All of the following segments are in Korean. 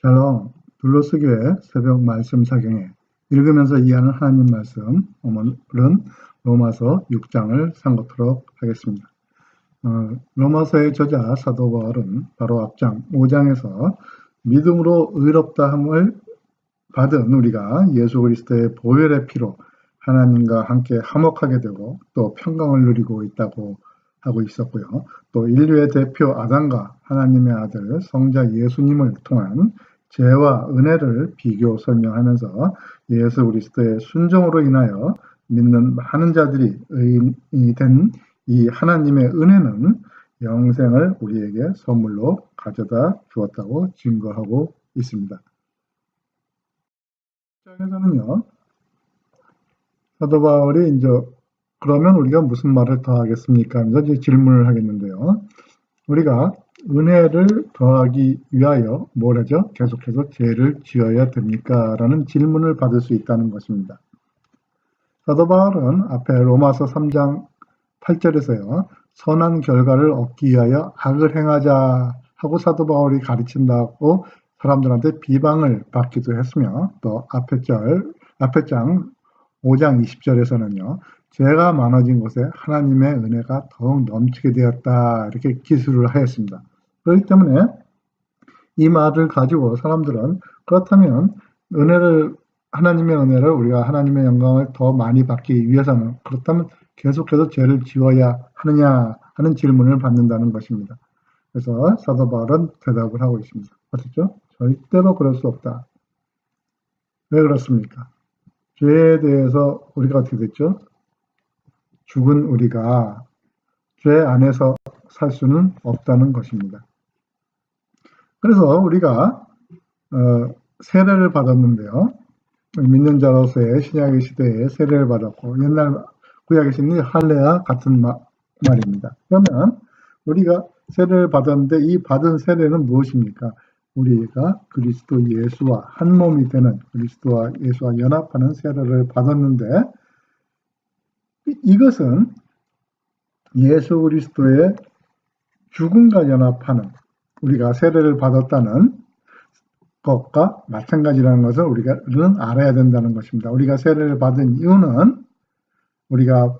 샬롬, 둘로스교회 새벽 말씀 사경에 읽으면서 이해하는 하나님 말씀, 오늘은 로마서 6장을 상고토록 하겠습니다. 로마서의 저자 사도 바울은 바로 앞장 5장에서 믿음으로 의롭다함을 받은 우리가 예수 그리스도의 보혈의 피로 하나님과 함께 화목하게 되고 또 평강을 누리고 있다고 하고 있었고요. 또 인류의 대표 아담과 하나님의 아들 성자 예수님을 통한 죄와 은혜를 비교 설명하면서 예수 그리스도의 순종으로 인하여 믿는 많은 자들이 의인이 된 이 하나님의 은혜는 영생을 우리에게 선물로 가져다 주었다고 증거하고 있습니다. 여기서는요, 사도 바울이 이제 그러면 우리가 무슨 말을 더 하겠습니까? 하면서 이제 질문을 하겠는데요. 우리가 은혜를 더하기 위하여 뭘 하죠? 계속해서 죄를 지어야 됩니까? 라는 질문을 받을 수 있다는 것입니다. 사도 바울은 앞에 로마서 3장 8절에서요. 선한 결과를 얻기 위하여 악을 행하자 하고 사도 바울이 가르친다고 사람들한테 비방을 받기도 했으며 또 앞에 장 5장 20절에서는요. 죄가 많아진 곳에 하나님의 은혜가 더욱 넘치게 되었다 이렇게 기술을 하였습니다. 그렇기 때문에 이 말을 가지고 사람들은 그렇다면 하나님의 은혜를 우리가 하나님의 영광을 더 많이 받기 위해서는 그렇다면 계속해서 죄를 지어야 하느냐 하는 질문을 받는다는 것입니다. 그래서 사도 바울은 대답을 하고 있습니다. 아시죠? 절대로 그럴 수 없다. 왜 그렇습니까? 죄에 대해서 우리가 어떻게 됐죠? 죽은 우리가 죄 안에서 살 수는 없다는 것입니다. 그래서 우리가 세례를 받았는데요. 믿는 자로서의 신약의 시대에 세례를 받았고 옛날 구약의 시대는 할례와 같은 말입니다. 그러면 우리가 세례를 받았는데 이 받은 세례는 무엇입니까? 우리가 그리스도 예수와 한 몸이 되는 그리스도와 예수와 연합하는 세례를 받았는데 이것은 예수 그리스도의 죽음과 연합하는 우리가 세례를 받았다는 것과 마찬가지라는 것을 우리는 알아야 된다는 것입니다. 우리가 세례를 받은 이유는 우리가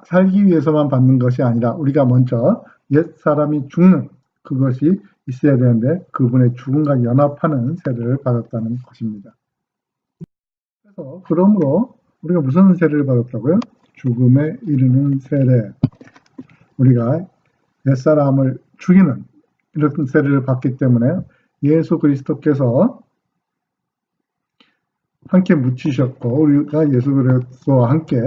살기 위해서만 받는 것이 아니라 우리가 먼저 옛사람이 죽는 그것이 있어야 되는데 그분의 죽음과 연합하는 세례를 받았다는 것입니다. 그래서 그러므로 우리가 무슨 세례를 받았다고요? 죽음에 이르는 세례. 우리가 옛사람을 죽이는 이런 세례를 받기 때문에 예수 그리스도께서 함께 묻히셨고 우리가 예수 그리스도와 함께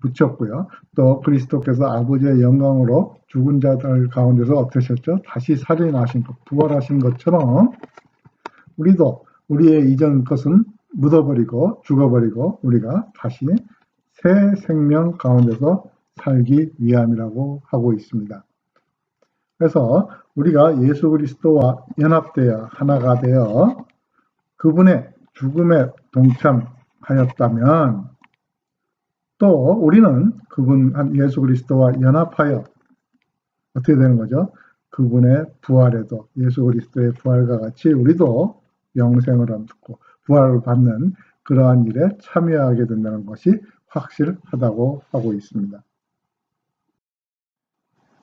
묻혔고요. 또 그리스도께서 아버지의 영광으로 죽은 자들 가운데서 어떠셨죠? 다시 살아나신 것, 부활하신 것처럼 우리도 우리의 이전 것은 묻어버리고 죽어버리고 우리가 다시 새 생명 가운데서 살기 위함이라고 하고 있습니다. 그래서 우리가 예수 그리스도와 연합되어 하나가 되어 그분의 죽음에 동참하였다면 또 우리는 그분 예수 그리스도와 연합하여 어떻게 되는 거죠? 그분의 부활에도 예수 그리스도의 부활과 같이 우리도 영생을 얻고 부활을 받는 그러한 일에 참여하게 된다는 것이 확실하다고 하고 있습니다.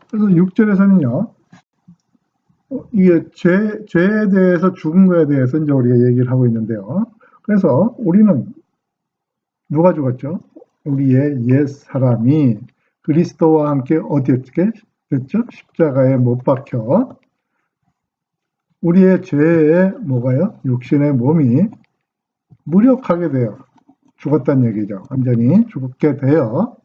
그래서 6절에서는요. 이게 죄에 대해서 죽은 거에 대해서 이제 우리가 얘기를 하고 있는데요. 그래서 우리는 누가 죽었죠? 우리의 옛 사람이 그리스도와 함께 어떻게 됐죠? 십자가에 못 박혀 우리의 죄에 뭐가요? 육신의 몸이 무력하게 되어 죽었다는 얘기죠. 완전히 죽게 되어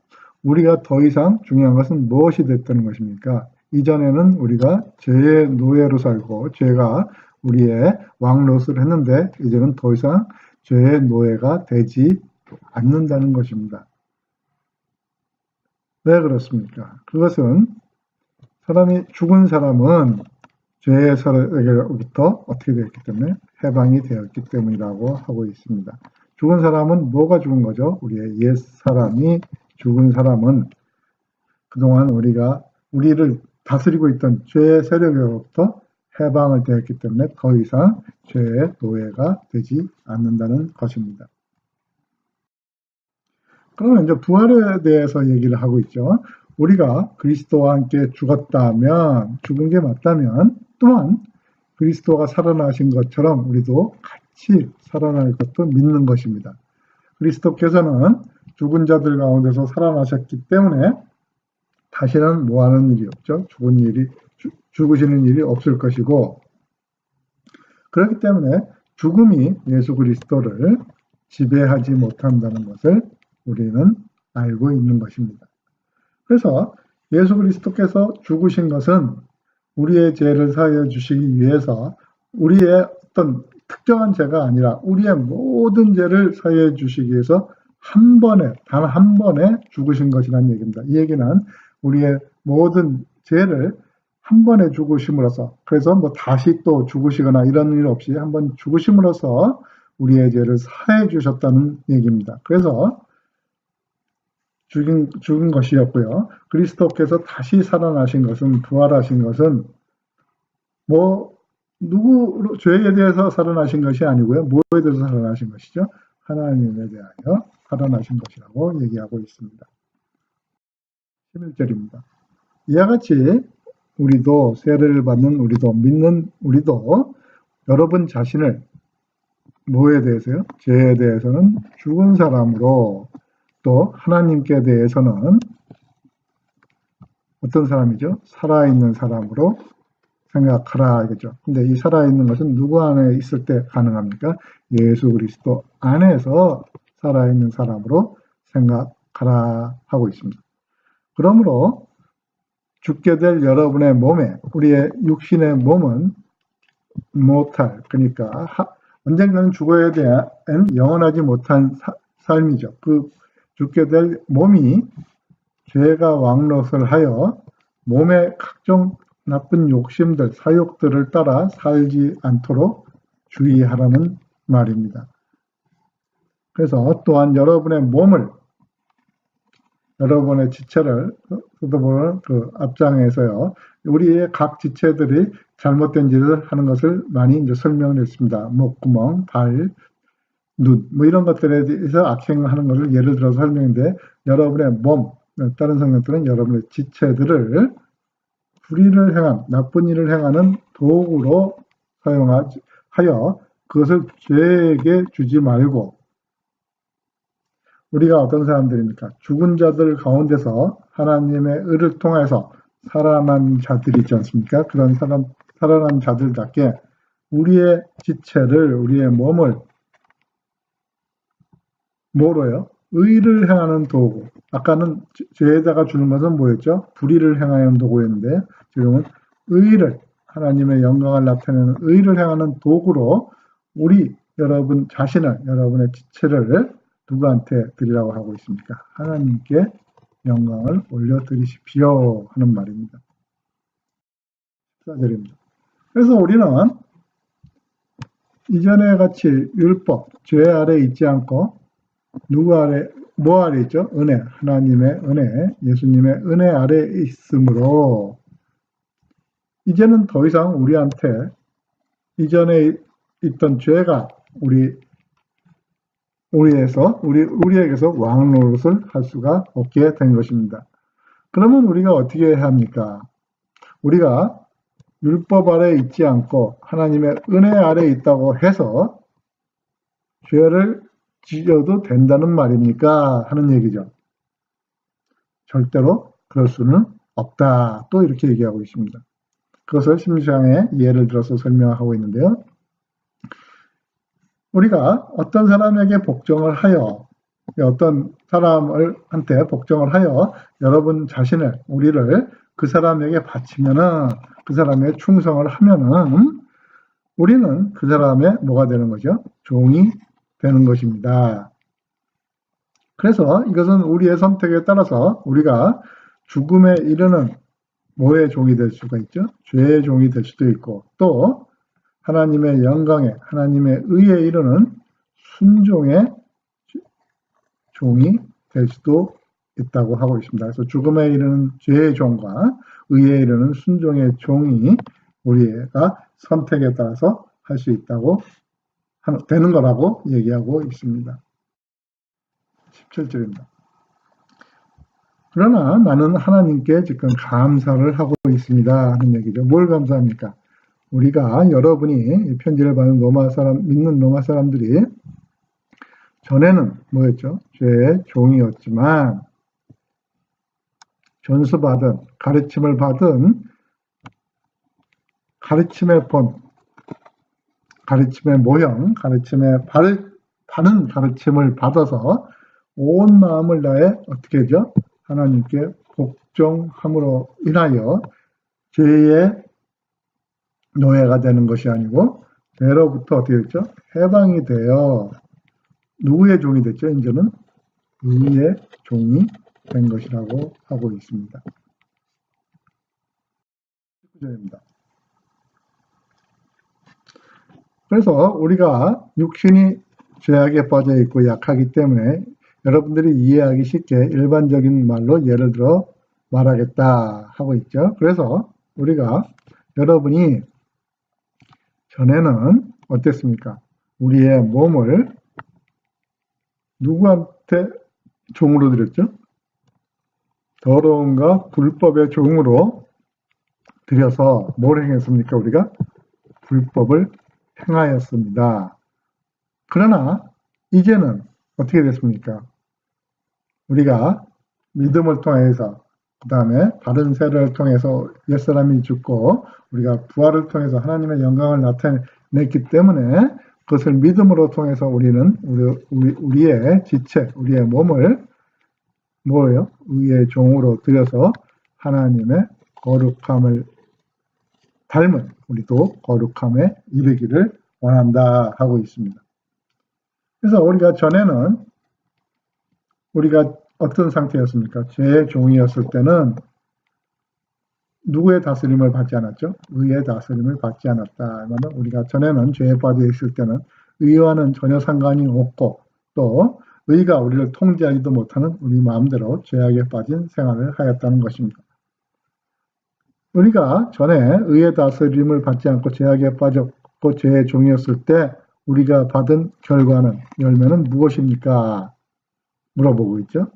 우리가 더 이상 중요한 것은 무엇이 됐다는 것입니까? 이전에는 우리가 죄의 노예로 살고 죄가 우리의 왕노릇을 했는데 이제는 더 이상 죄의 노예가 되지 않는다는 것입니다. 왜 그렇습니까? 그것은 죽은 사람은 죄의 세력으로부터 어떻게 되었기 때문에 해방이 되었기 때문이라고 하고 있습니다. 죽은 사람은 뭐가 죽은 거죠? 우리의 옛 사람이 죽은 사람은 그동안 우리를 다스리고 있던 죄의 세력으로부터 해방을 되었기 때문에 더 이상 죄의 노예가 되지 않는다는 것입니다. 그러면 이제 부활에 대해서 얘기를 하고 있죠. 우리가 그리스도와 함께 죽었다면, 죽은 게 맞다면, 또한 그리스도가 살아나신 것처럼 우리도 같이 살아날 것도 믿는 것입니다. 그리스도께서는 죽은 자들 가운데서 살아나셨기 때문에 다시는 뭐 하는 일이 없죠. 죽으시는 일이 없을 것이고, 그렇기 때문에 죽음이 예수 그리스도를 지배하지 못한다는 것을 우리는 알고 있는 것입니다. 그래서 예수 그리스도께서 죽으신 것은 우리의 죄를 사하여 주시기 위해서 우리의 어떤 특정한 죄가 아니라 우리의 모든 죄를 사하여 주시기 위해서 한 번에, 단 한 번에 죽으신 것이라는 얘기입니다. 이 얘기는 우리의 모든 죄를 한 번에 죽으심으로써, 그래서 뭐 다시 또 죽으시거나 이런 일 없이 한 번 죽으심으로써 우리의 죄를 사해 주셨다는 얘기입니다. 그래서 죽은 것이었고요. 그리스도께서 다시 살아나신 것은, 부활하신 것은 죄에 대해서 살아나신 것이 아니고요. 뭐에 대해서 살아나신 것이죠? 하나님에 대하여 살아나신 것이라고 얘기하고 있습니다. 11절입니다. 이와 같이 우리도 세례를 받는 우리도 믿는 우리도 여러분 자신을 뭐에 대해서요? 죄에 대해서는 죽은 사람으로, 또 하나님께 대해서는 어떤 사람이죠? 살아있는 사람으로 생각하라 이거죠. 근데 이 살아있는 것은 누구 안에 있을 때 가능합니까? 예수 그리스도 안에서 살아있는 사람으로 생각하라 하고 있습니다. 그러므로 죽게 될 여러분의 몸에, 우리의 육신의 몸은 못할, 그러니까 언젠가는 죽어야 대한 영원하지 못한 삶이죠. 그 죽게 될 몸이 죄가 왕노릇을 하여 몸의 각종 나쁜 욕심들, 사욕들을 따라 살지 않도록 주의하라는 말입니다. 그래서 또한 여러분의 몸을, 여러분의 지체를, 보면 그 앞장에서요, 우리의 각 지체들이 잘못된 짓을 하는 것을 많이 이제 설명을 했습니다. 목구멍, 발, 눈, 뭐 이런 것들에 대해서 악행하는 것을 예를 들어서 설명인데, 여러분의 몸, 다른 성경들은 여러분의 지체들을 불의를 행한, 나쁜 일을 행하는 도구로 사용하여 그것을 죄에게 주지 말고, 우리가 어떤 사람들입니까? 죽은 자들 가운데서 하나님의 의를 통해서 살아난 자들이 있지 않습니까? 그런 살아난 자들답게 우리의 지체를, 우리의 몸을 뭐로요? 의를 행하는 도구. 아까는 죄에다가 주는 것은 뭐였죠? 불의를 행하는 도구였는데 지금은 의를, 하나님의 영광을 나타내는 의를 행하는 도구로 여러분 자신을, 여러분의 지체를 누구한테 드리라고 하고 있습니까? 하나님께 영광을 올려드리십시오 하는 말입니다. 14절입니다. 그래서 우리는 이전에 같이 율법, 죄 아래 있지 않고 누구 아래, 뭐 아래 있죠? 은혜, 하나님의 은혜, 예수님의 은혜 아래 있으므로 이제는 더 이상 우리한테 이전에 있던 죄가 우리에게서 왕노릇을 할 수가 없게 된 것입니다. 그러면 우리가 어떻게 해야 합니까? 우리가 율법 아래 있지 않고 하나님의 은혜 아래 있다고 해서 죄를 지어도 된다는 말입니까? 하는 얘기죠. 절대로 그럴 수는 없다. 또 이렇게 얘기하고 있습니다. 그것을 16장에 예를 들어서 설명하고 있는데요. 우리가 어떤 사람에게 복종을 하여, 어떤 사람한테 복종을 하여 여러분 자신을, 우리를 그 사람에게 바치면은, 그 사람의 충성을 하면은 우리는 그 사람의 뭐가 되는 거죠? 종이 되는 것입니다. 그래서 이것은 우리의 선택에 따라서 우리가 죽음에 이르는 뭐의 종이 될 수가 있죠? 죄의 종이 될 수도 있고, 또 하나님의 영광에, 하나님의 의에 이르는 순종의 종이 될 수도 있다고 하고 있습니다. 그래서 죽음에 이르는 죄의 종과 의에 이르는 순종의 종이 우리가 선택에 따라서 할 수 있다고 되는 거라고 얘기하고 있습니다. 17절입니다. 그러나 나는 하나님께 지금 감사를 하고 있습니다 하는 얘기죠. 뭘 감사합니까? 우리가 여러분이 편지를 받은 믿는 로마 사람들이 전에는 뭐였죠? 죄의 종이었지만 전수받은, 가르침을 받은, 가르침의 본, 가르침의 모형, 가르침의 바른 가르침을 받아서 온 마음을 다해 어떻게 하죠? 하나님께 복종함으로 인하여 죄의 노예가 되는 것이 아니고 죄로부터 어떻게 됐죠? 해방이 되어 누구의 종이 됐죠? 이제는 의의 종이 된 것이라고 하고 있습니다. 19절입니다. 그래서 우리가 육신이 죄악에 빠져 있고 약하기 때문에 여러분들이 이해하기 쉽게 일반적인 말로 예를 들어 말하겠다 하고 있죠. 그래서 우리가 여러분이 전에는 어땠습니까? 우리의 몸을 누구한테 종으로 드렸죠? 더러움과 불법의 종으로 드려서 뭘 행했습니까? 우리가 불법을 행하였습니다. 그러나 이제는 어떻게 됐습니까? 우리가 믿음을 통해서 그 다음에 바른 세례를 통해서 옛사람이 죽고 우리가 부활을 통해서 하나님의 영광을 나타냈기 때문에 그것을 믿음으로 통해서 우리는 우리의 지체, 우리의 몸을 뭐예요? 의의 종으로 들여서 하나님의 거룩함을 닮은 우리도 거룩함에 이르기를 원한다 하고 있습니다. 그래서 우리가 전에는 우리가 어떤 상태였습니까? 죄의 종이었을 때는 누구의 다스림을 받지 않았죠? 의의 다스림을 받지 않았다. 우리가 전에는 죄에 빠져 있을 때는 의와는 전혀 상관이 없고 또 의가 우리를 통제하지도 못하는 우리 마음대로 죄악에 빠진 생활을 하였다는 것입니다. 우리가 전에 의의 다스림을 받지 않고 죄악에 빠졌고 죄의 종이었을 때 우리가 받은 결과는 열매는 무엇입니까? 물어보고 있죠.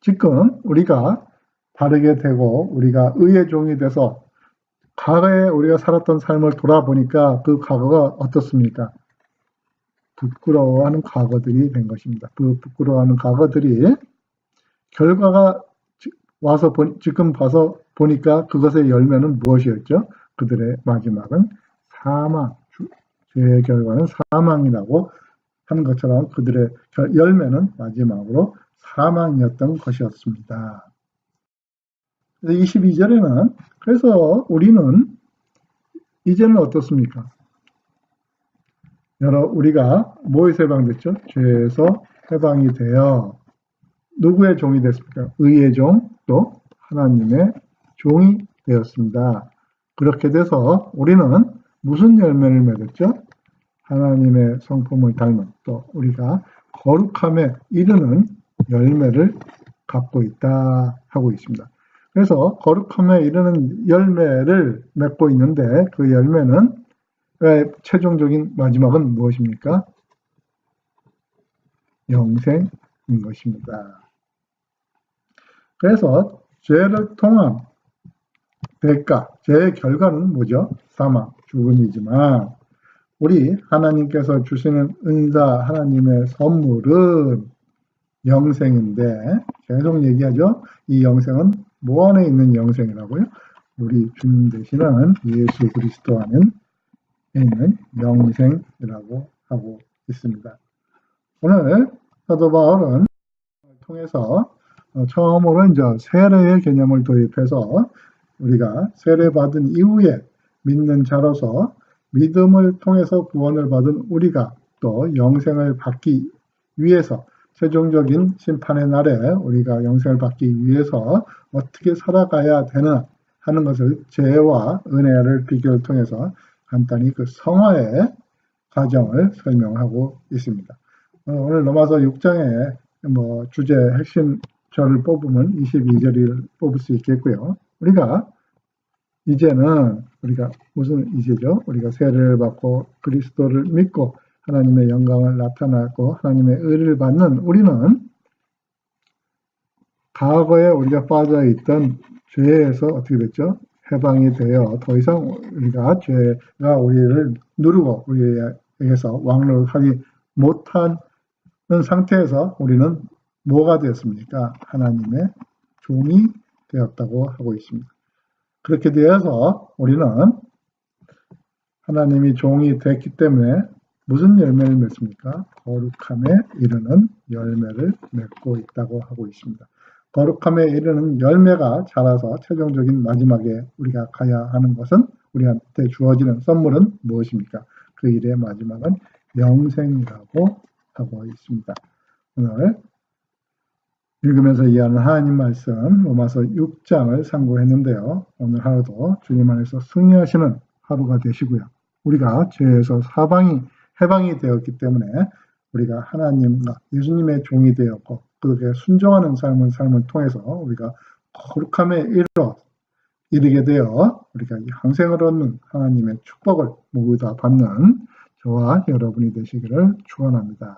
지금 우리가 바르게 되고 우리가 의의 종이 돼서 과거에 우리가 살았던 삶을 돌아보니까 그 과거가 어떻습니까? 부끄러워하는 과거들이 된 것입니다. 그 부끄러워하는 과거들이 결과가 와서 지금 봐서 보니까 그것의 열매는 무엇이었죠? 그들의 마지막은 사망, 죄의 결과는 사망이라고 하는 것처럼 그들의 열매는 마지막으로 사망이었던 것이었습니다. 22절에는 그래서 우리는 이제는 어떻습니까? 우리가 뭐에서 해방됐죠? 죄에서 해방이 되어 누구의 종이 됐습니까? 의의 종, 또 하나님의 종이 되었습니다. 그렇게 돼서 우리는 무슨 열매를 맺었죠? 하나님의 성품을 닮은 또 우리가 거룩함에 이르는 열매를 갖고 있다 하고 있습니다. 그래서 거룩함에 이르는 열매를 맺고 있는데 그 열매는 최종적인 마지막은 무엇입니까? 영생인 것입니다. 그래서 죄를 통한 대가, 죄의 결과는 뭐죠? 사망, 죽음이지만 우리 하나님께서 주시는 은사, 하나님의 선물은 영생인데 계속 얘기하죠. 이 영생은 뭐 안에 있는 영생이라고요? 우리 주님 되시는 예수 그리스도 안에 있는 영생이라고 하고 있습니다. 오늘 사도 바울은 통해서 처음으로 이제 세례의 개념을 도입해서 우리가 세례받은 이후에 믿는 자로서 믿음을 통해서 구원을 받은 우리가 또 영생을 받기 위해서 최종적인 심판의 날에 우리가 영생을 받기 위해서 어떻게 살아가야 되나 하는 것을 죄와 은혜를 비교를 통해서 간단히 그 성화의 과정을 설명하고 있습니다. 오늘 로마서 6장의 주제 핵심 절을 뽑으면 22절을 뽑을 수 있겠고요. 우리가 이제는 우리가 무슨 이제죠? 우리가 세례를 받고 그리스도를 믿고 하나님의 영광을 나타나고 하나님의 의를 받는 우리는 과거에 우리가 빠져있던 죄에서 어떻게 됐죠? 해방이 되어 더 이상 우리가 죄가 우리를 누르고 우리에게서 왕노릇하지 못하는 상태에서 우리는 뭐가 되었습니까? 하나님의 종이 되었다고 하고 있습니다. 그렇게 되어서 우리는 하나님이 종이 됐기 때문에 무슨 열매를 맺습니까? 거룩함에 이르는 열매를 맺고 있다고 하고 있습니다. 거룩함에 이르는 열매가 자라서 최종적인 마지막에 우리가 가야 하는 것은 우리한테 주어지는 선물은 무엇입니까? 그 일의 마지막은 영생이라고 하고 있습니다. 오늘 읽으면서 이해하는 하나님 말씀 로마서 6장을 상고했는데요. 오늘 하루도 주님 안에서 승리하시는 하루가 되시고요. 우리가 죄에서 해방이 되었기 때문에 우리가 하나님과 예수님의 종이 되었고 그렇게 순종하는 삶을 통해서 우리가 거룩함에 이르게 되어 우리가 영생을 얻는 하나님의 축복을 모두 다 받는 저와 여러분이 되시기를 축원합니다.